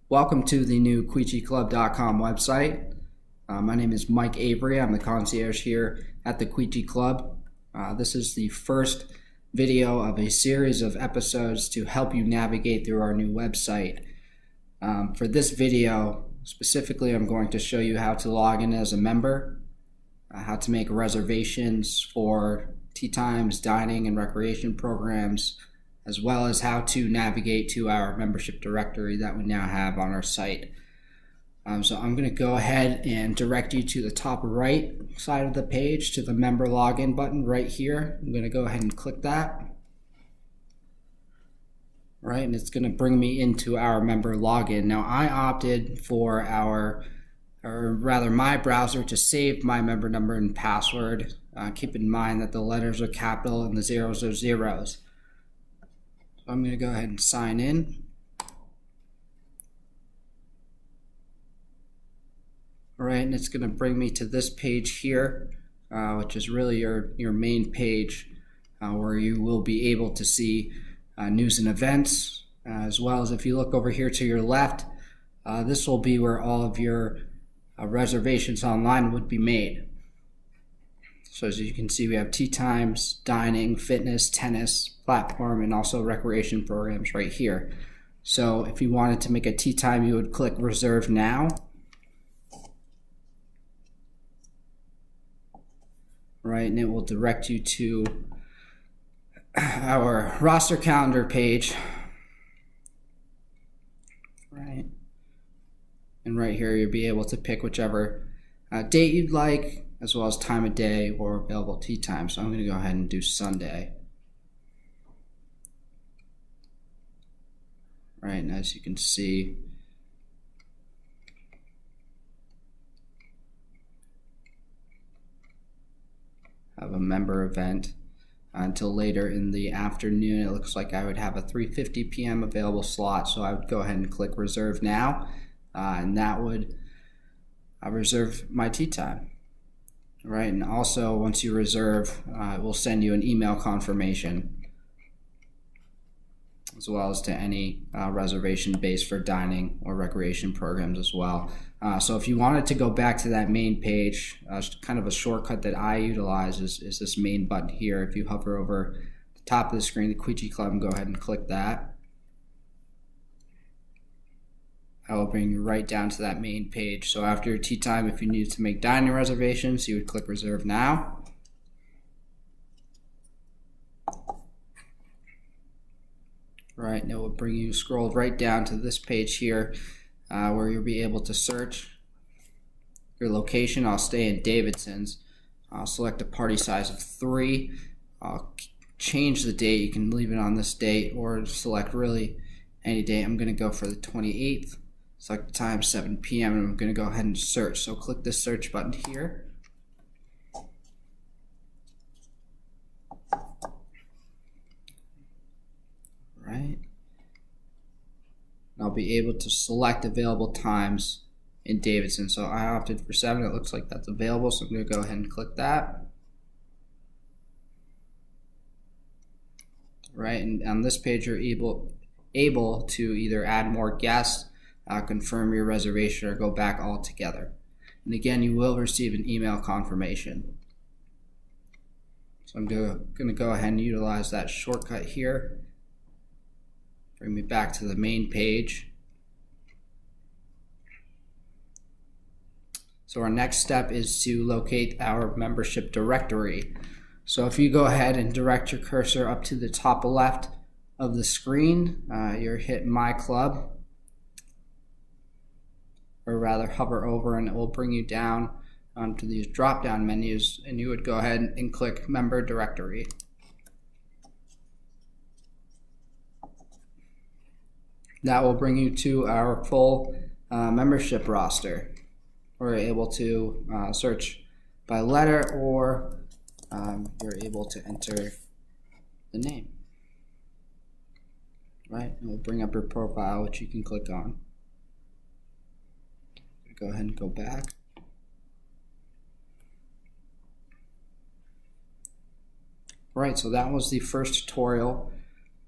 Welcome to the new Quecheeclub.com website. My name is Mike Avery. I'm the concierge here at the Quechee Club. This is the first video of a series of episodes to help you navigate through our new website. For this video, specifically, I'm going to show you how to log in as a member, how to make reservations for tea times, dining, and recreation programs, as well as how to navigate to our membership directory that we now have on our site. So I'm going to go ahead and direct you to the top right side of the page to the member login button right here. I'm going to go ahead and click that. Right, and it's going to bring me into our member login. Now I opted for my browser to save my member number and password. Keep in mind that the letters are capital and the zeros are zeros. I'm going to go ahead and sign in. All right, and it's going to bring me to this page here, which is really your main page, where you will be able to see news and events, as well as if you look over here to your left, this will be where all of your reservations online would be made. So as you can see, we have tea times, dining, fitness, tennis, platform, and also recreation programs right here. So if you wanted to make a tea time, you would click reserve now. Right, and it will direct you to our roster calendar page. Right. And right here you'll be able to pick whichever date you'd like, as well as time of day or available tea time. So I'm going to go ahead and do Sunday. Right, and as you can see, I have a member event until later in the afternoon. It looks like I would have a 3:50 p.m. available slot, so I would go ahead and click reserve now, and that would reserve my tea time. Right, and also once you reserve, it will send you an email confirmation, as well as to any reservation based for dining or recreation programs as well. So if you wanted to go back to that main page, kind of a shortcut that I utilize is this main button here. If you hover over the top of the screen, the Quechee Club, and go ahead and click that, I will bring you right down to that main page. So after your tea time, if you needed to make dining reservations, you would click reserve now. Right, and it will bring you scrolled right down to this page here, where you'll be able to search your location. I'll stay in Davidson's. I'll select a party size of 3. I'll change the date. You can leave it on this date or select really any date. I'm going to go for the 28th. Select the time, 7 p.m. and I'm going to go ahead and search. So click this search button here. Right. And I'll be able to select available times in Davidson. So I opted for 7. It looks like that's available, so I'm going to go ahead and click that. Right, and on this page you're able to either add more guests, confirm your reservation, or go back altogether. And again, you will receive an email confirmation. So I'm going to go ahead and utilize that shortcut here. Bring me back to the main page. So our next step is to locate our membership directory. So if you go ahead and direct your cursor up to the top left of the screen, you'll hit My Club, or rather hover over, and it will bring you down to these drop down menus, and you would go ahead and click Member Directory. That will bring you to our full membership roster. We're able to search by letter, or you're able to enter the name. Right, and we'll bring up your profile, which you can click on. Go ahead and go back. Right, so that was the first tutorial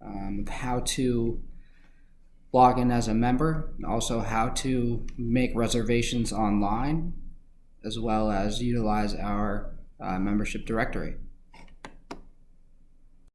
of how to log in as a member, also how to make reservations online, as well as utilize our membership directory.